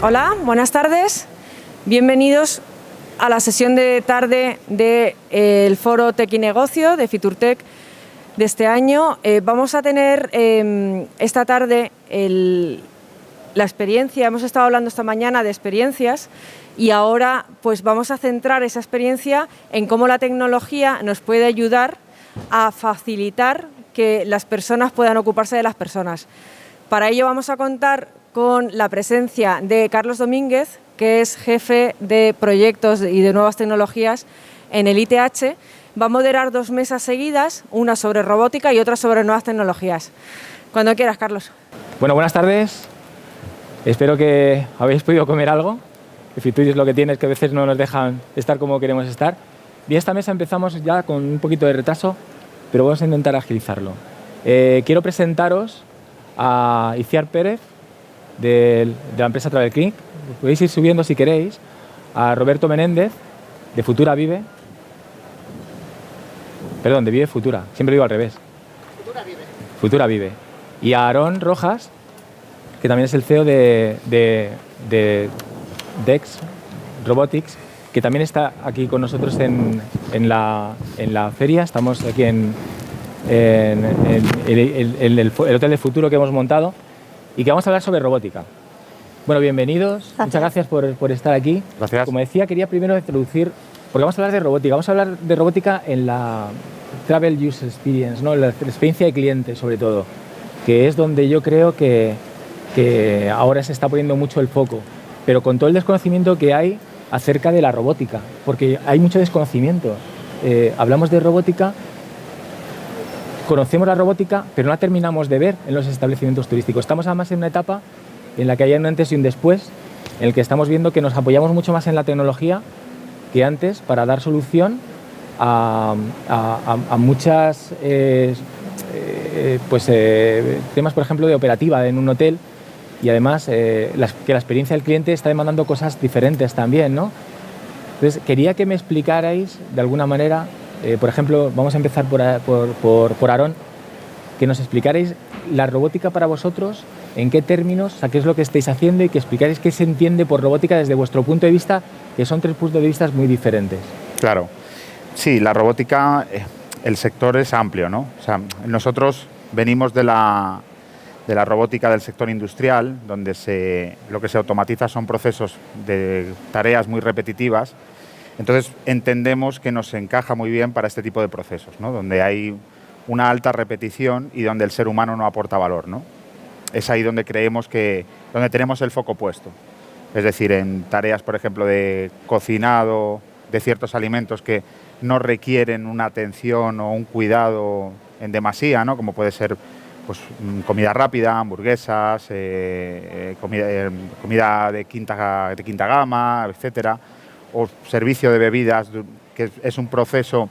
Hola, buenas tardes. Bienvenidos a la sesión de tarde del Foro Tech y Negocio de Fiturtech de este año. Vamos a tener esta tarde la experiencia, hemos estado hablando esta mañana de experiencias y ahora pues vamos a centrar esa experiencia en cómo la tecnología nos puede ayudar a facilitar que las personas puedan ocuparse de las personas. Para ello vamos a contar con la presencia de Carlos Domínguez, que es jefe de proyectos y de nuevas tecnologías en el ITH. Va a moderar 2 mesas seguidas, una sobre robótica y otra sobre nuevas tecnologías. Cuando quieras, Carlos. Bueno, buenas tardes. Espero que habéis podido comer algo. El Fitur es lo que tiene, es que a veces no nos dejan estar como queremos estar. Y esta mesa empezamos ya con un poquito de retraso, pero vamos a intentar agilizarlo. Quiero presentaros a Itziar Pérez, de la empresa Travel Clinic. Podéis ir subiendo si queréis. A Roberto Menéndez, de Futura Vive. Perdón, de Vive Futura. Siempre digo al revés. Futura Vive. Futura Vive. Y a Aarón Rojas, que también es el CEO de Dex Robotics, que también está aquí con nosotros en la feria. Estamos aquí en el Hotel de Futuro que hemos montado y que vamos a hablar sobre robótica. Bueno, bienvenidos. Gracias. Muchas gracias por estar aquí. Gracias. Como decía, quería primero introducir, porque vamos a hablar de robótica. Vamos a hablar de robótica en la Travel User Experience, ¿no? La experiencia de cliente, sobre todo, que es donde yo creo que ahora se está poniendo mucho el foco, pero con todo el desconocimiento que hay acerca de la robótica, porque hay mucho desconocimiento. Hablamos de robótica, conocemos la robótica, pero no la terminamos de ver en los establecimientos turísticos. Estamos además en una etapa en la que hay un antes y un después, en el que estamos viendo que nos apoyamos mucho más en la tecnología que antes para dar solución a muchas temas, por ejemplo, de operativa en un hotel, y además que la experiencia del cliente está demandando cosas diferentes también, ¿no? Entonces, quería que me explicarais de alguna manera, por ejemplo, vamos a empezar por Aarón, que nos explicarais la robótica para vosotros, en qué términos, o sea, qué es lo que estáis haciendo y que explicarais qué se entiende por robótica desde vuestro punto de vista, que son 3 puntos de vista muy diferentes. Claro. Sí, la robótica, el sector es amplio, ¿no? O sea, nosotros venimos de la robótica del sector industrial, donde lo que se automatiza son procesos de tareas muy repetitivas. Entonces, entendemos que nos encaja muy bien para este tipo de procesos, ¿no? Donde hay una alta repetición y donde el ser humano no aporta valor, ¿no? Es ahí donde creemos donde tenemos el foco puesto. Es decir, en tareas, por ejemplo, de cocinado de ciertos alimentos que no requieren una atención o un cuidado en demasía, ¿no? Como puede ser pues, comida rápida, hamburguesas, comida de quinta gama, etcétera, o servicio de bebidas, que es un proceso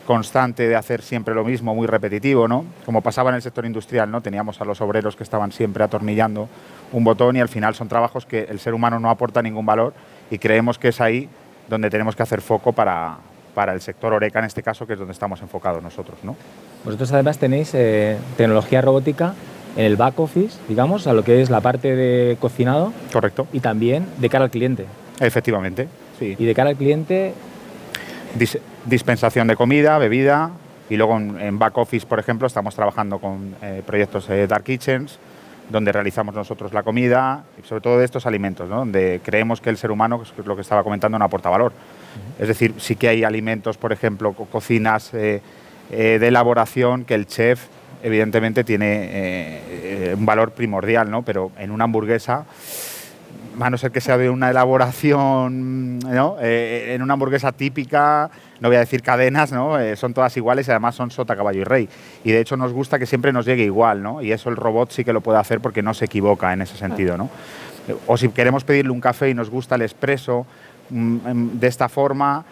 constante de hacer siempre lo mismo, muy repetitivo, ¿no? Como pasaba en el sector industrial, ¿no? Teníamos a los obreros que estaban siempre atornillando un botón y al final son trabajos que el ser humano no aporta ningún valor y creemos que es ahí donde tenemos que hacer foco para el sector Horeca, en este caso, que es donde estamos enfocados nosotros, ¿no? Vosotros además tenéis tecnología robótica en el back office, digamos, a lo que es la parte de cocinado. Correcto. Y también de cara al cliente. Efectivamente, sí. Y de cara al cliente... Dispensación de comida, bebida, y luego en back office, por ejemplo, estamos trabajando con proyectos de dark kitchens, donde realizamos nosotros la comida, y sobre todo de estos alimentos, ¿no? Donde creemos que el ser humano, que es lo que estaba comentando, no aporta valor. Es decir, sí que hay alimentos, por ejemplo, cocinas de elaboración que el chef evidentemente tiene un valor primordial, ¿no? Pero en una hamburguesa, a no ser que sea de una elaboración, ¿no? En una hamburguesa típica, no voy a decir cadenas, ¿no? Son todas iguales y además son sota, caballo y rey. Y de hecho nos gusta que siempre nos llegue igual, ¿no? Y eso el robot sí que lo puede hacer porque no se equivoca en ese sentido, ¿no? O si queremos pedirle un café y nos gusta el expreso de esta forma,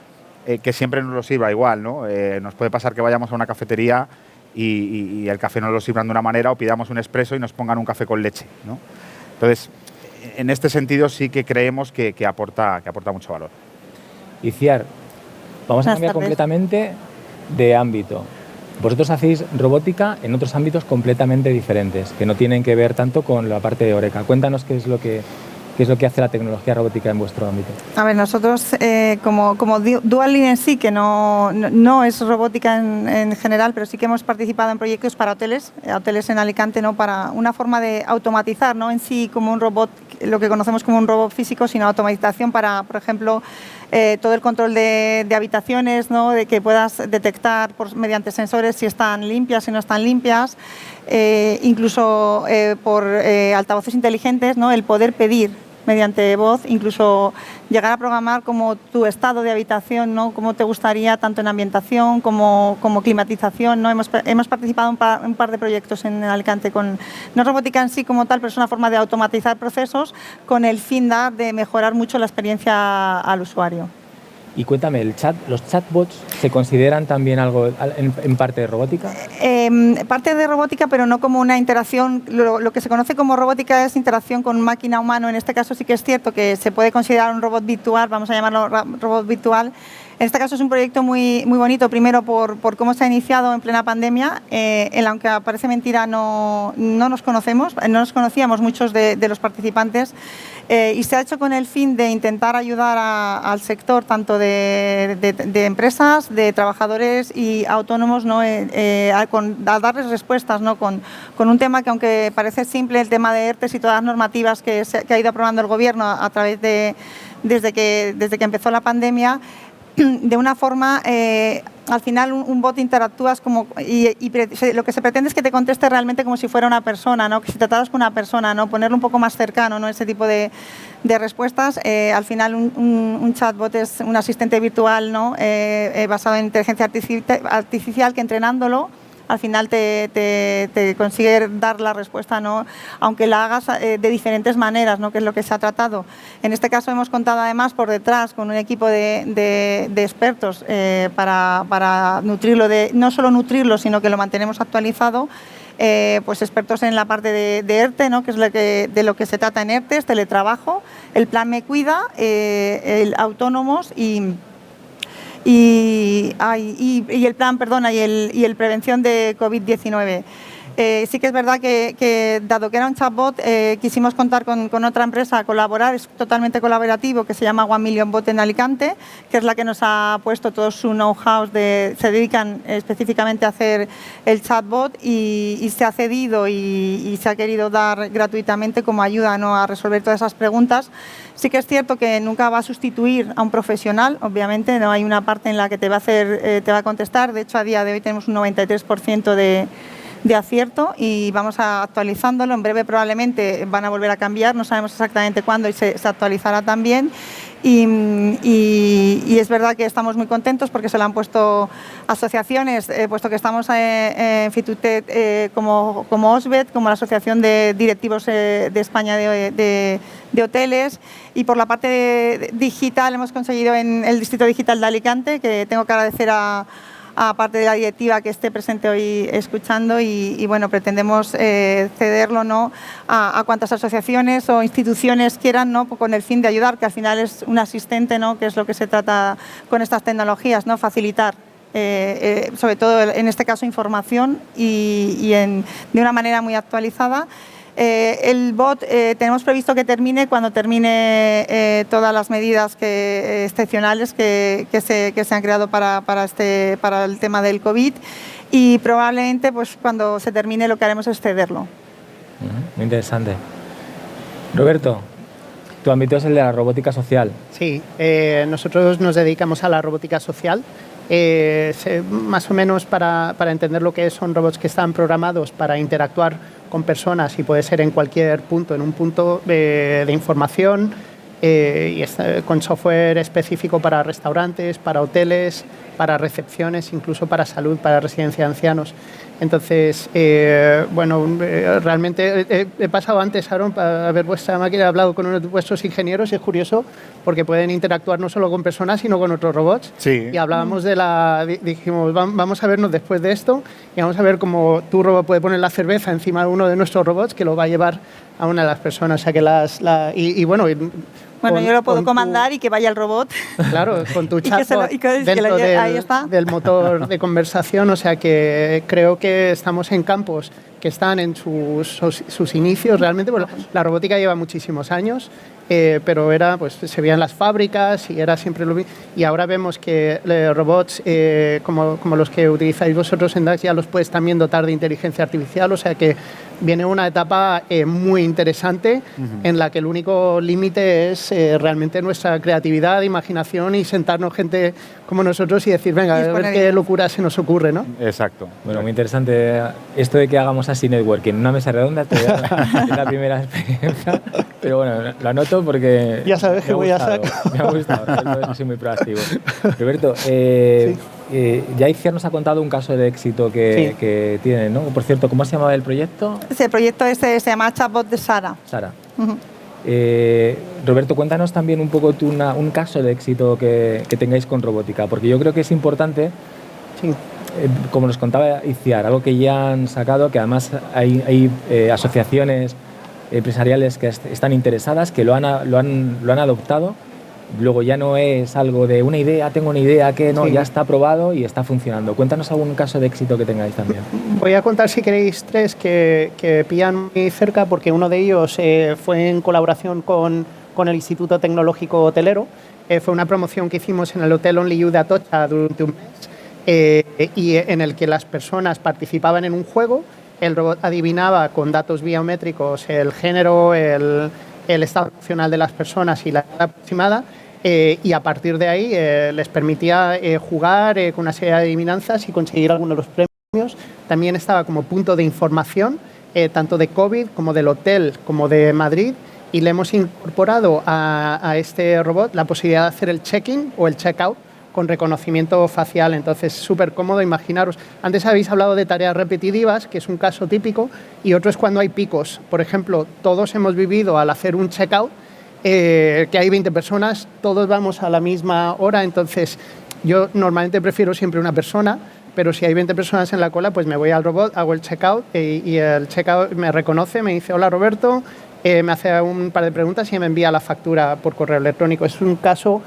que siempre nos lo sirva igual, ¿no? Nos puede pasar que vayamos a una cafetería y el café nos lo sirvan de una manera o pidamos un expreso y nos pongan un café con leche, ¿no? Entonces, en este sentido sí que creemos que aporta mucho valor. Itziar, Vamos a cambiar completamente de ámbito. Vosotros hacéis robótica en otros ámbitos completamente diferentes, que no tienen que ver tanto con la parte de Horeca. Cuéntanos qué es lo que hace la tecnología robótica en vuestro ámbito. A ver, nosotros como Dualin en sí, que no es robótica en general, pero sí que hemos participado en proyectos para hoteles en Alicante, ¿no? Para una forma de automatizar, no en sí como un robot, lo que conocemos como un robot físico, sino automatización para, por ejemplo, todo el control de habitaciones, ¿no? De que puedas detectar mediante sensores si están limpias, si no están limpias, incluso por altavoces inteligentes, ¿no? El poder pedir mediante voz, incluso llegar a programar como tu estado de habitación, ¿no? Cómo te gustaría, tanto en ambientación como climatización, ¿no? Hemos participado en un par de proyectos en Alicante con, no robótica en sí como tal, pero es una forma de automatizar procesos con el fin de mejorar mucho la experiencia al usuario. Y cuéntame, ¿los chatbots se consideran también algo en parte de robótica? Parte de robótica, pero no como una interacción. Lo que se conoce como robótica es interacción con máquina-humano. En este caso sí que es cierto que se puede considerar un robot virtual, vamos a llamarlo robot virtual. En este caso es un proyecto muy bonito, primero por cómo se ha iniciado en plena pandemia, aunque parece mentira no nos conocíamos muchos de los participantes, y se ha hecho con el fin de intentar ayudar al sector tanto de empresas, de trabajadores y autónomos, ¿no? A darles respuestas, ¿no? Con un tema que, aunque parece simple, el tema de ERTES y todas las normativas que ha ido aprobando el Gobierno a través desde que empezó la pandemia, de una forma, al final un bot interactúas y lo que se pretende es que te conteste realmente como si fuera una persona, ¿no? Que si trataras con una persona, ¿no? Ponerlo un poco más cercano, ¿no? Ese tipo de respuestas. Al final un chatbot es un asistente virtual, ¿no? Basado en inteligencia artificial que, entrenándolo, al final te consigue dar la respuesta, ¿no? Aunque la hagas de diferentes maneras, ¿no? Que es lo que se ha tratado. En este caso hemos contado además por detrás con un equipo de expertos para nutrirlo, no solo nutrirlo, sino que lo mantenemos actualizado. Pues expertos en la parte de ERTE, ¿no? Que es de lo que se trata en ERTE, teletrabajo, el plan Me Cuida, el autónomos y el plan, y el prevención de COVID-19. Sí que es verdad que dado que era un chatbot, quisimos contar con otra empresa a colaborar, es totalmente colaborativo, que se llama One Million Bot en Alicante, que es la que nos ha puesto todo su know-how, se dedican específicamente a hacer el chatbot y se ha cedido y se ha querido dar gratuitamente como ayuda, ¿no? A resolver todas esas preguntas. Sí que es cierto que nunca va a sustituir a un profesional, obviamente, no hay una parte en la que te va a contestar. De hecho, a día de hoy tenemos un 93% de acierto y vamos actualizándolo. En breve probablemente van a volver a cambiar, no sabemos exactamente cuándo y se actualizará también. Y es verdad que estamos muy contentos porque se lo han puesto asociaciones, puesto que estamos en FITURTEC como OSBET, como la Asociación de Directivos de España de hoteles, y por la parte digital hemos conseguido en el Distrito Digital de Alicante, que tengo que agradecer a parte de la directiva que esté presente hoy escuchando y bueno, pretendemos cederlo, ¿no? a cuantas asociaciones o instituciones quieran, ¿no? Con el fin de ayudar, que al final es un asistente, ¿no? Que es lo que se trata con estas tecnologías, ¿no? Facilitar sobre todo en este caso información y de una manera muy actualizada. El bot tenemos previsto que termine cuando termine todas las medidas excepcionales que se han creado para el tema del COVID, y probablemente pues cuando se termine lo que haremos es cederlo. Muy interesante. Roberto, tu ámbito es el de la robótica social. Sí, nosotros nos dedicamos a la robótica social. Más o menos para entender lo que son robots que están programados para interactuar con personas, y puede ser en cualquier punto, en un punto de información, y con software específico para restaurantes, para hoteles, para recepciones, incluso para salud, para residencia de ancianos. Entonces, realmente he pasado antes, Aaron, para ver vuestra máquina, he hablado con uno de vuestros ingenieros y es curioso porque pueden interactuar no solo con personas, sino con otros robots. Sí. Y hablábamos dijimos, vamos a vernos después de esto y vamos a ver cómo tu robot puede poner la cerveza encima de uno de nuestros robots que lo va a llevar a una de las personas. O sea que Bueno, yo lo puedo comandar y que vaya el robot. Claro, con tu chatbot dentro del motor de conversación. O sea que creo que estamos en campos que están en sus inicios realmente. Bueno, la robótica lleva muchísimos años, pero se veía en las fábricas y era siempre lo mismo. Y ahora vemos que robots como los que utilizáis vosotros en DAX ya los puedes también dotar de inteligencia artificial. O sea que viene una etapa muy interesante en la que el único límite es realmente nuestra creatividad, imaginación y sentarnos gente como nosotros y decir, venga, a ver qué locura se nos ocurre, ¿no? Exacto. Bueno, muy interesante esto de que hagamos así networking. Una mesa redonda es la primera experiencia, pero bueno, lo anoto porque ya sabes que voy a sacar. Me ha gustado, soy muy proactivo. Roberto, ya Iciar nos ha contado un caso de éxito que tiene, ¿no? Por cierto, ¿cómo se llamaba el proyecto? Ese proyecto se llama Chatbot de Sara. Sara. Roberto, cuéntanos también un poco tú un caso de éxito que tengáis con robótica, porque yo creo que es importante, como nos contaba Iciar, algo que ya han sacado, que además hay asociaciones empresariales que están interesadas, que lo han adoptado. Luego ya no es algo de una idea, tengo una idea que no, ya está aprobado y está funcionando. Cuéntanos algún caso de éxito que tengáis también. Voy a contar, si queréis, 3 que pillan muy cerca, porque uno de ellos fue en colaboración con el Instituto Tecnológico Hotelero. Fue una promoción que hicimos en el Hotel Only You de Atocha durante un mes, y en el que las personas participaban en un juego. El robot adivinaba con datos biométricos el género, el estado emocional de las personas y la edad aproximada, y a partir de ahí les permitía jugar con una serie de adivinanzas y conseguir algunos de los premios. También estaba como punto de información, tanto de COVID como del hotel como de Madrid, y le hemos incorporado a este robot la posibilidad de hacer el check-in o el check-out con reconocimiento facial. Entonces, súper cómodo. Imaginaros, antes habéis hablado de tareas repetitivas, que es un caso típico, y otro es cuando hay picos. Por ejemplo, todos hemos vivido al hacer un check-out, que hay 20 personas, todos vamos a la misma hora. Entonces, yo normalmente prefiero siempre una persona, pero si hay 20 personas en la cola, pues me voy al robot, hago el check-out, y el check-out me reconoce, me dice, hola Roberto, me hace un par de preguntas y me envía la factura por correo electrónico. Es un caso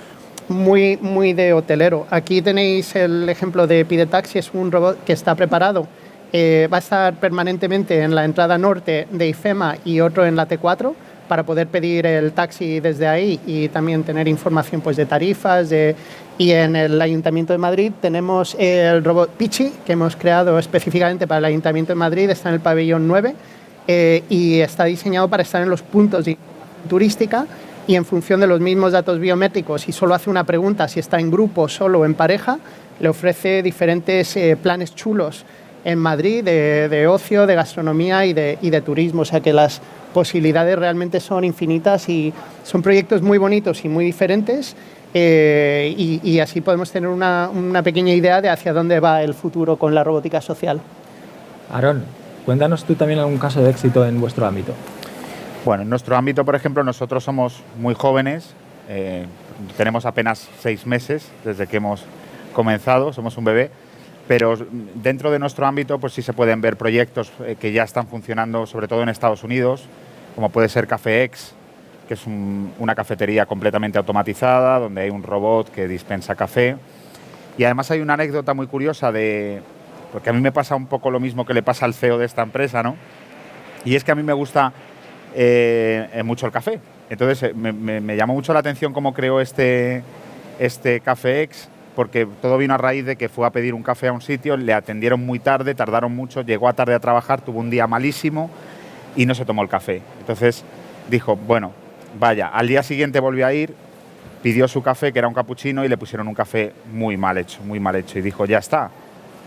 muy, muy de hotelero. Aquí tenéis el ejemplo de Pide Taxi, es un robot que está preparado. Va a estar permanentemente en la entrada norte de IFEMA y otro en la T4 para poder pedir el taxi desde ahí y también tener información pues, de tarifas. Y en el Ayuntamiento de Madrid tenemos el robot Pichi, que hemos creado específicamente para el Ayuntamiento de Madrid, está en el pabellón 9 y está diseñado para estar en los puntos de información turística, y en función de los mismos datos biométricos, y solo hace una pregunta si está en grupo, solo o en pareja, le ofrece diferentes planes chulos en Madrid de ocio, de gastronomía y de turismo. O sea que las posibilidades realmente son infinitas y son proyectos muy bonitos y muy diferentes, y así podemos tener una pequeña idea de hacia dónde va el futuro con la robótica social. Aarón, cuéntanos tú también algún caso de éxito en vuestro ámbito. Bueno, en nuestro ámbito, por ejemplo, nosotros somos muy jóvenes, tenemos apenas 6 meses desde que hemos comenzado, somos un bebé, pero dentro de nuestro ámbito pues sí se pueden ver proyectos que ya están funcionando, sobre todo en Estados Unidos, como puede ser CafeX, que es una cafetería completamente automatizada, donde hay un robot que dispensa café. Y además hay una anécdota muy curiosa porque a mí me pasa un poco lo mismo que le pasa al CEO de esta empresa, ¿no? Y es que a mí me gusta mucho el café. Entonces me llamó mucho la atención cómo creó este CafeX, porque todo vino a raíz de que fue a pedir un café a un sitio, le atendieron muy tarde, tardaron mucho, llegó a tarde a trabajar, tuvo un día malísimo y no se tomó el café. Entonces dijo, bueno, vaya, al día siguiente volvió a ir, pidió su café, que era un cappuccino, y le pusieron un café muy mal hecho, y dijo, ya está,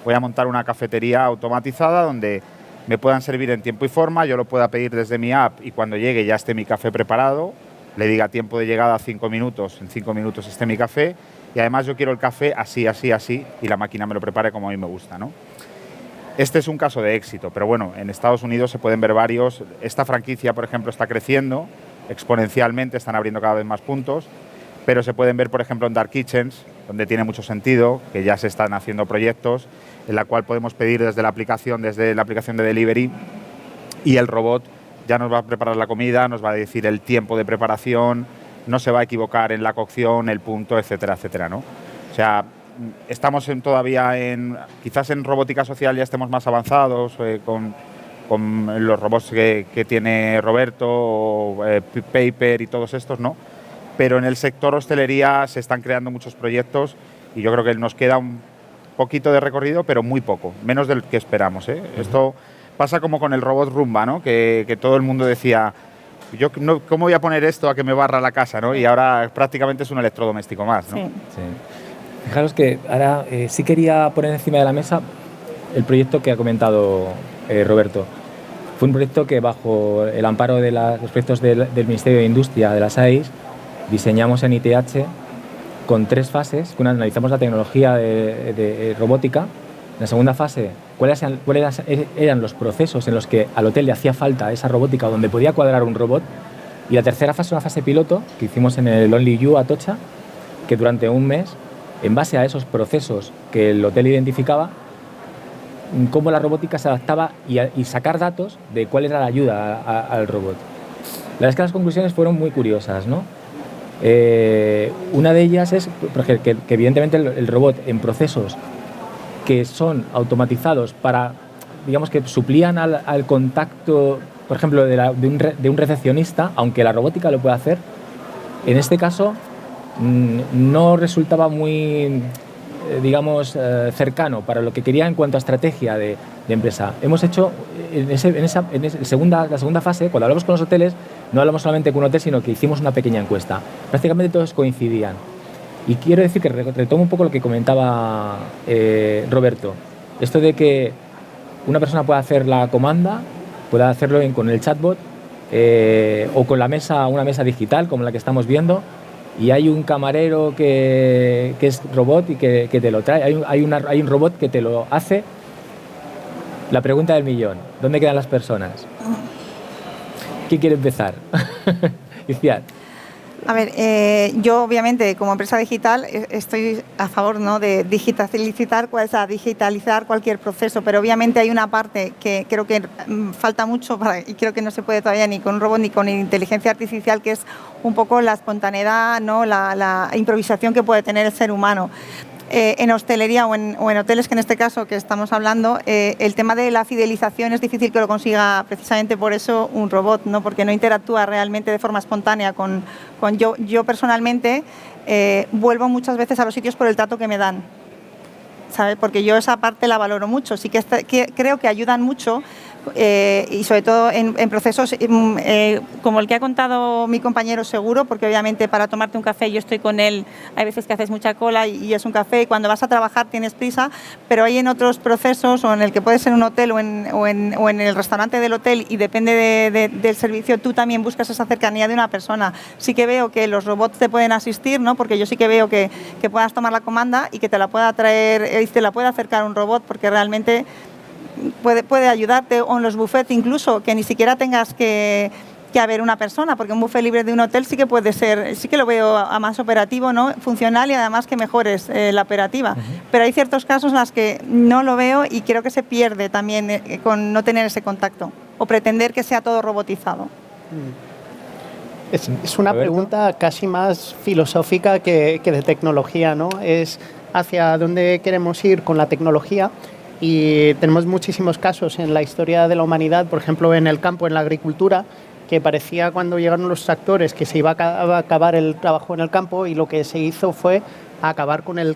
voy a montar una cafetería automatizada donde me puedan servir en tiempo y forma, yo lo pueda pedir desde mi app y cuando llegue ya esté mi café preparado, le diga tiempo de llegada 5 minutos, en 5 minutos esté mi café, y además yo quiero el café así, así, así, y la máquina me lo prepare como a mí me gusta, ¿no? Este es un caso de éxito, pero bueno, en Estados Unidos se pueden ver varios. Esta franquicia, por ejemplo, está creciendo exponencialmente, están abriendo cada vez más puntos, pero se pueden ver, por ejemplo, en Dark Kitchens, donde tiene mucho sentido, que ya se están haciendo proyectos, en la cual podemos pedir desde la aplicación de delivery, y el robot ya nos va a preparar la comida, nos va a decir el tiempo de preparación, no se va a equivocar en la cocción, el punto, etcétera, etcétera, ¿no? O sea, estamos todavía quizás en robótica social ya estemos más avanzados con los robots que tiene Roberto, o, Paper y todos estos, ¿no? Pero en el sector hostelería se están creando muchos proyectos y yo creo que nos queda un poquito de recorrido, pero muy poco, menos del que esperamos, ¿eh? Esto pasa como con el robot Roomba, ¿no? Que todo el mundo decía, yo no, ¿cómo voy a poner esto a que me barra la casa, ¿no? Y ahora prácticamente es un electrodoméstico más, ¿no? Sí. Sí. Fijaros que ahora sí quería poner encima de la mesa el proyecto que ha comentado Roberto. Fue un proyecto que bajo el amparo de los proyectos del Ministerio de Industria, de las AIS, diseñamos en ITH con 3 fases. Una, analizamos la tecnología de robótica. En la segunda fase, cuáles eran los procesos en los que al hotel le hacía falta esa robótica, donde podía cuadrar un robot. Y la tercera fase, una fase piloto que hicimos en el Only You Atocha, que durante un mes, en base a esos procesos que el hotel identificaba, cómo la robótica se adaptaba y sacar datos de cuál era la ayuda al robot. La verdad es que las conclusiones fueron muy curiosas, ¿no? Una de ellas es que evidentemente el robot en procesos que son automatizados para, digamos, que suplían al contacto, por ejemplo, de un recepcionista, aunque la robótica lo puede hacer, en este caso no resultaba muy, digamos, cercano para lo que quería en cuanto a estrategia de empresa. Hemos hecho, la segunda fase, cuando hablamos con los hoteles, no hablamos solamente con un hotel, sino que hicimos una pequeña encuesta. Prácticamente todos coincidían. Y quiero decir que retomo un poco lo que comentaba Roberto. Esto de que una persona pueda hacer la comanda, pueda hacerlo con el chatbot o con una mesa digital como la que estamos viendo, y hay un camarero que es robot y que te lo trae. Hay un robot que te lo hace. La pregunta del millón, ¿dónde quedan las personas? ¿Quién quiere empezar? Iciar. A ver, yo obviamente como empresa digital estoy a favor, ¿no?, de digitalizar cualquier proceso, pero obviamente hay una parte que creo que falta mucho y creo que no se puede todavía ni con un robot ni con inteligencia artificial, que es un poco la espontaneidad, ¿no?, la improvisación que puede tener el ser humano. En hostelería o en hoteles, que en este caso que estamos hablando, el tema de la fidelización es difícil que lo consiga precisamente por eso un robot, ¿no?, porque no interactúa realmente de forma espontánea con yo personalmente vuelvo muchas veces a los sitios por el trato que me dan, ¿sabes? Porque yo esa parte la valoro mucho, sí que creo que ayudan mucho. Y sobre todo en procesos como el que ha contado mi compañero Seguro, porque obviamente para tomarte un café yo estoy con él, hay veces que haces mucha cola y es un café, y cuando vas a trabajar tienes prisa, pero hay en otros procesos, o en el que puede ser un hotel o en el restaurante del hotel, y depende del servicio, tú también buscas esa cercanía de una persona. Sí que veo que los robots te pueden asistir, ¿no?, porque yo sí que veo que puedas tomar la comanda y que te la pueda traer, te la pueda acercar un robot, porque realmente puede ayudarte, o en los buffets incluso, que ni siquiera tengas que haber una persona, porque un buffet libre de un hotel sí que puede ser, sí que lo veo a más operativo, ¿no?, funcional, y además que mejores la operativa. Pero hay ciertos casos en los que no lo veo y creo que se pierde también con no tener ese contacto o pretender que sea todo robotizado. Es una pregunta casi más filosófica que de tecnología, ¿no? Es hacia dónde queremos ir con la tecnología. Y tenemos muchísimos casos en la historia de la humanidad, por ejemplo, en el campo, en la agricultura, que parecía cuando llegaron los tractores que se iba a acabar el trabajo en el campo, y lo que se hizo fue acabar con el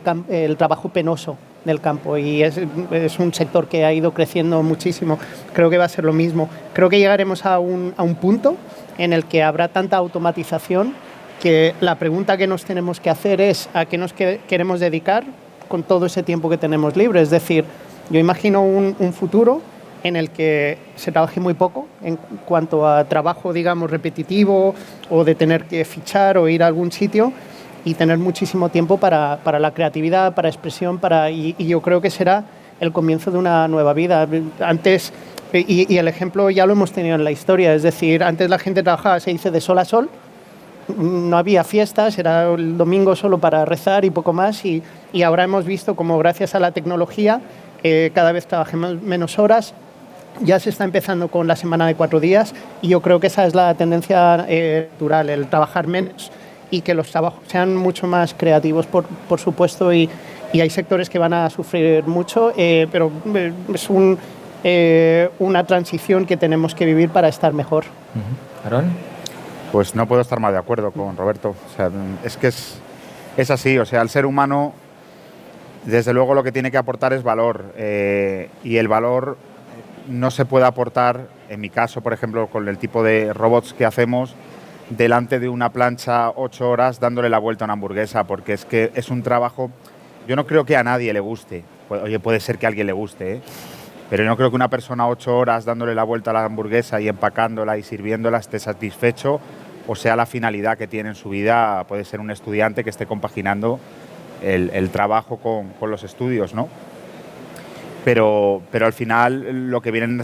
trabajo penoso del campo, y es un sector que ha ido creciendo muchísimo. Creo que va a ser lo mismo. Creo que llegaremos a un punto en el que habrá tanta automatización que la pregunta que nos tenemos que hacer es a qué nos queremos dedicar con todo ese tiempo que tenemos libre. Es decir, yo imagino un futuro en el que se trabaje muy poco en cuanto a trabajo, digamos, repetitivo, o de tener que fichar o ir a algún sitio, y tener muchísimo tiempo para la creatividad, para expresión, y yo creo que será el comienzo de una nueva vida. Antes, y el ejemplo ya lo hemos tenido en la historia, es decir, antes la gente trabajaba, se dice, de sol a sol, no había fiestas, era el domingo solo para rezar y poco más, y ahora hemos visto como gracias a la tecnología cada vez trabajemos menos horas. Ya se está empezando con la semana de 4 días, y yo creo que esa es la tendencia natural, el trabajar menos y que los trabajos sean mucho más creativos, por supuesto, y hay sectores que van a sufrir mucho, pero es una transición que tenemos que vivir para estar mejor. ¿Aarón? Pues no puedo estar más de acuerdo con Roberto. O sea, es que es así. O sea, el ser humano, desde luego, lo que tiene que aportar es valor. Y el valor no se puede aportar, en mi caso, por ejemplo, con el tipo de robots que hacemos, delante de una plancha 8 horas dándole la vuelta a una hamburguesa, porque es que es un trabajo... Yo no creo que a nadie le guste. Oye, puede ser que a alguien le guste, ¿eh? Pero yo no creo que una persona 8 horas dándole la vuelta a la hamburguesa y empacándola y sirviéndola esté satisfecho, o sea, la finalidad que tiene en su vida. Puede ser un estudiante que esté compaginando el trabajo con los estudios, ¿no? Pero al final lo que vienen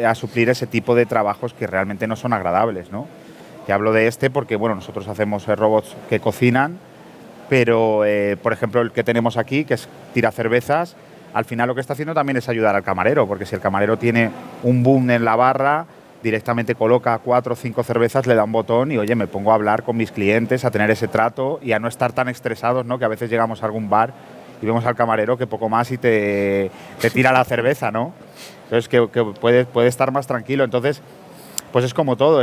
a suplir ese tipo de trabajos que realmente no son agradables, ¿no? Te hablo de este porque, bueno, nosotros hacemos robots que cocinan, pero, por ejemplo, el que tenemos aquí, que es tira cervezas, al final lo que está haciendo también es ayudar al camarero, porque si el camarero tiene un boom en la barra, directamente coloca 4 o 5 cervezas, le da un botón y, oye, me pongo a hablar con mis clientes, a tener ese trato y a no estar tan estresados, ¿no? Que a veces llegamos a algún bar y vemos al camarero que poco más y te tira la cerveza, ¿no? Entonces, que puede estar más tranquilo. Entonces, pues es como todo.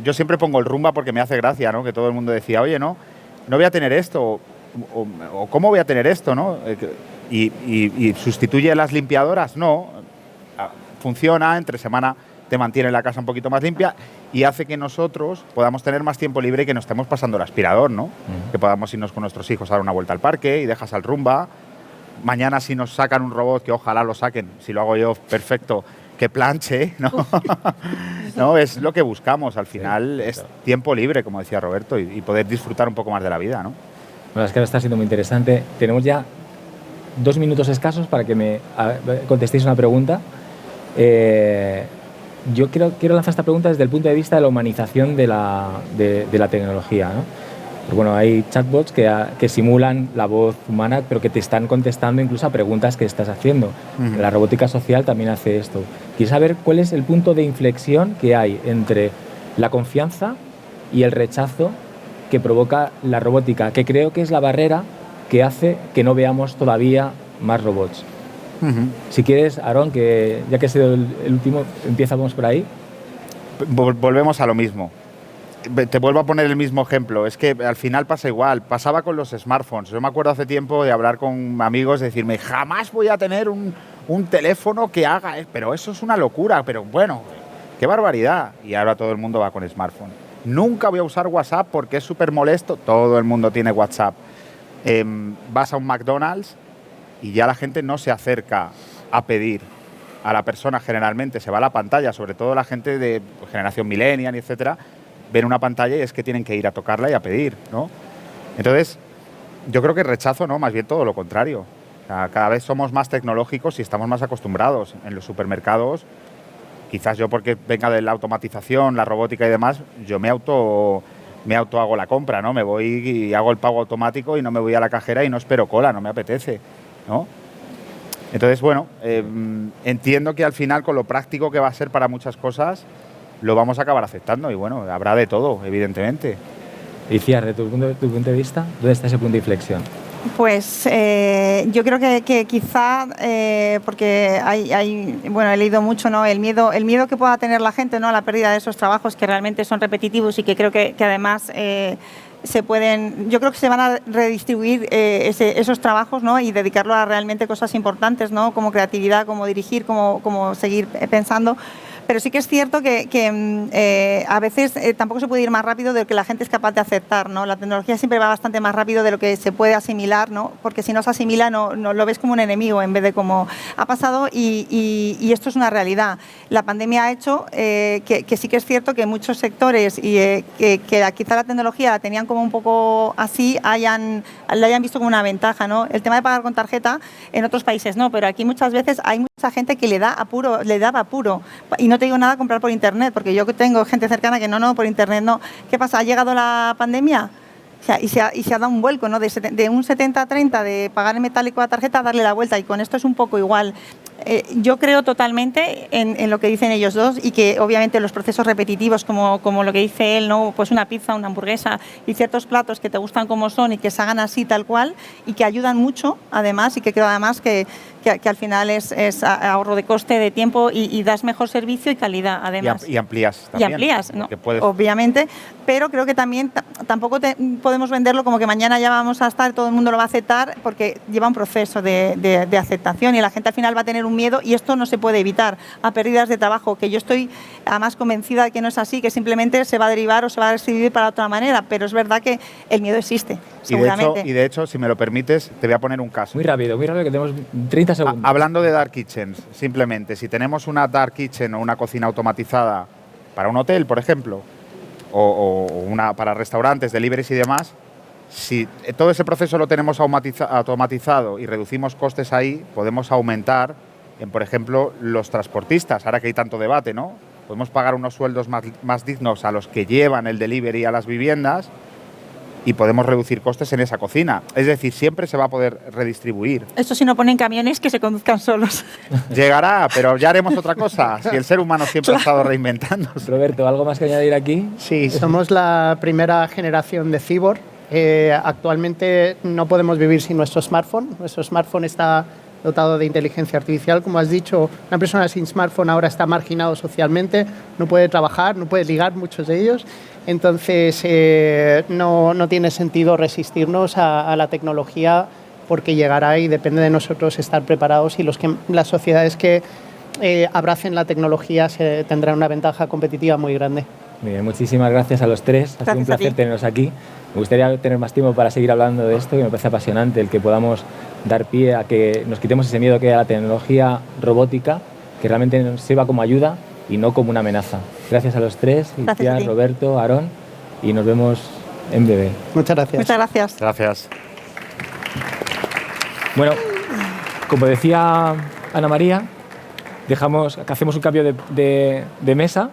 Yo siempre pongo el Rumba porque me hace gracia, ¿no? Que todo el mundo decía, oye, no voy a tener esto, o ¿cómo voy a tener esto, no? Y sustituye las limpiadoras, no. Funciona, entre semana te mantiene la casa un poquito más limpia y hace que nosotros podamos tener más tiempo libre y que no estemos pasando el aspirador, ¿no? Que podamos irnos con nuestros hijos a dar una vuelta al parque y dejas al Rumba. Mañana si nos sacan un robot, que ojalá lo saquen, si lo hago yo, perfecto, que planche, ¿no? No, es lo que buscamos, al final es tiempo libre, como decía Roberto, y poder disfrutar un poco más de la vida, ¿no? Bueno, es que ahora está siendo muy interesante. Tenemos ya 2 minutos escasos para que me contestéis una pregunta. Yo quiero lanzar esta pregunta desde el punto de vista de la humanización de la tecnología, ¿no? Pues bueno, hay chatbots que simulan la voz humana, pero que te están contestando incluso a preguntas que estás haciendo. La robótica social también hace esto. Quiero saber cuál es el punto de inflexión que hay entre la confianza y el rechazo que provoca la robótica, que creo que es la barrera que hace que no veamos todavía más robots. Si quieres, Aarón, que ya que has sido el último, empezamos por ahí. Volvemos a lo mismo. Te vuelvo a poner el mismo ejemplo. Es que al final pasa igual. Pasaba con los smartphones. Yo me acuerdo hace tiempo de hablar con amigos, de decirme, jamás voy a tener un teléfono que haga, pero eso es una locura, pero bueno, qué barbaridad. Y ahora todo el mundo va con smartphone. Nunca voy a usar WhatsApp porque es súper molesto. Todo el mundo tiene WhatsApp. Vas a un McDonald's y ya la gente no se acerca a pedir a la persona generalmente, se va a la pantalla, sobre todo la gente de generación millennial, etcétera, ven una pantalla y es que tienen que ir a tocarla y a pedir, ¿no? Entonces, yo creo que rechazo, ¿no? Más bien todo lo contrario. O sea, cada vez somos más tecnológicos y estamos más acostumbrados. En los supermercados, quizás yo porque venga de la automatización, la robótica y demás, yo me auto hago la compra, ¿no? Me voy y hago el pago automático y no me voy a la cajera y no espero cola, no me apetece, ¿no? Entonces, bueno, entiendo que al final con lo práctico que va a ser para muchas cosas, lo vamos a acabar aceptando y bueno, habrá de todo, evidentemente. Y Ciar, de tu punto de vista, ¿dónde está ese punto de inflexión? Pues yo creo que quizá, porque bueno, he leído mucho, ¿no? El miedo que pueda tener la gente, ¿no? A la pérdida de esos trabajos que realmente son repetitivos y que creo que además yo creo que se van a redistribuir esos trabajos, ¿no? Y dedicarlo a realmente cosas importantes, ¿no? Como creatividad, como dirigir, como seguir pensando. Pero sí que es cierto que a veces tampoco se puede ir más rápido de lo que la gente es capaz de aceptar, ¿no? La tecnología siempre va bastante más rápido de lo que se puede asimilar, ¿no? Porque si no se asimila no lo ves como un enemigo en vez de como ha pasado y esto es una realidad. La pandemia ha hecho que sí que es cierto que muchos sectores y que quizá la tecnología la tenían como un poco así, la hayan visto como una ventaja, ¿no? El tema de pagar con tarjeta en otros países no, pero aquí muchas veces hay mucha gente que le daba apuro y no te digo nada comprar por internet, porque yo tengo gente cercana que no, por internet no. ¿Qué pasa? ¿Ha llegado la pandemia? O sea, y se ha dado un vuelco, ¿no? De un 70-30 de pagar en metálico a tarjeta a darle la vuelta, y con esto es un poco igual. Yo creo totalmente en lo que dicen ellos dos y que obviamente los procesos repetitivos como lo que dice él, ¿no? Pues una pizza, una hamburguesa y ciertos platos que te gustan como son y que se hagan así tal cual y que ayudan mucho además y que creo además que al final es ahorro de coste, de tiempo y das mejor servicio y calidad además. Y amplías también. Y amplías, ¿no? Puedes... Obviamente, pero creo que también tampoco podemos venderlo como que mañana ya vamos a estar, todo el mundo lo va a aceptar porque lleva un proceso de aceptación y la gente al final va a tener un miedo y esto no se puede evitar a pérdidas de trabajo, que yo estoy además convencida de que no es así, que simplemente se va a derivar o se va a decidir para otra manera, pero es verdad que el miedo existe, seguramente. Y de hecho, si me lo permites, te voy a poner un caso. Muy rápido, que tenemos 30 segundos. Hablando de dark kitchens, simplemente, si tenemos una dark kitchen o una cocina automatizada para un hotel, por ejemplo, o una para restaurantes, deliveries y demás, si todo ese proceso lo tenemos automatizado y reducimos costes ahí, podemos aumentar, por ejemplo, los transportistas, ahora que hay tanto debate, ¿no? Podemos pagar unos sueldos más dignos a los que llevan el delivery a las viviendas y podemos reducir costes en esa cocina. Es decir, siempre se va a poder redistribuir. Esto si no ponen camiones que se conduzcan solos. Llegará, pero ya haremos otra cosa. Si el ser humano siempre ha estado reinventándose. Roberto, ¿algo más que añadir aquí? Sí, somos la primera generación de cyborg. Actualmente no podemos vivir sin nuestro smartphone. Nuestro smartphone está dotado de inteligencia artificial. Como has dicho, una persona sin smartphone ahora está marginado socialmente, no puede trabajar, no puede ligar, muchos de ellos. Entonces, no tiene sentido resistirnos a la tecnología porque llegará y depende de nosotros estar preparados y las sociedades que abracen la tecnología tendrán una ventaja competitiva muy grande. Muy bien, muchísimas gracias a los tres. Ha sido un placer teneros aquí. Me gustaría tener más tiempo para seguir hablando de esto y me parece apasionante el que podamos dar pie a que nos quitemos ese miedo que hay a la tecnología robótica, que realmente nos sirva como ayuda y no como una amenaza. Gracias a los tres, Itziar, Roberto, Aarón, y nos vemos en breve. Muchas gracias. Muchas gracias. Gracias. Bueno, como decía Ana María, hacemos un cambio de mesa.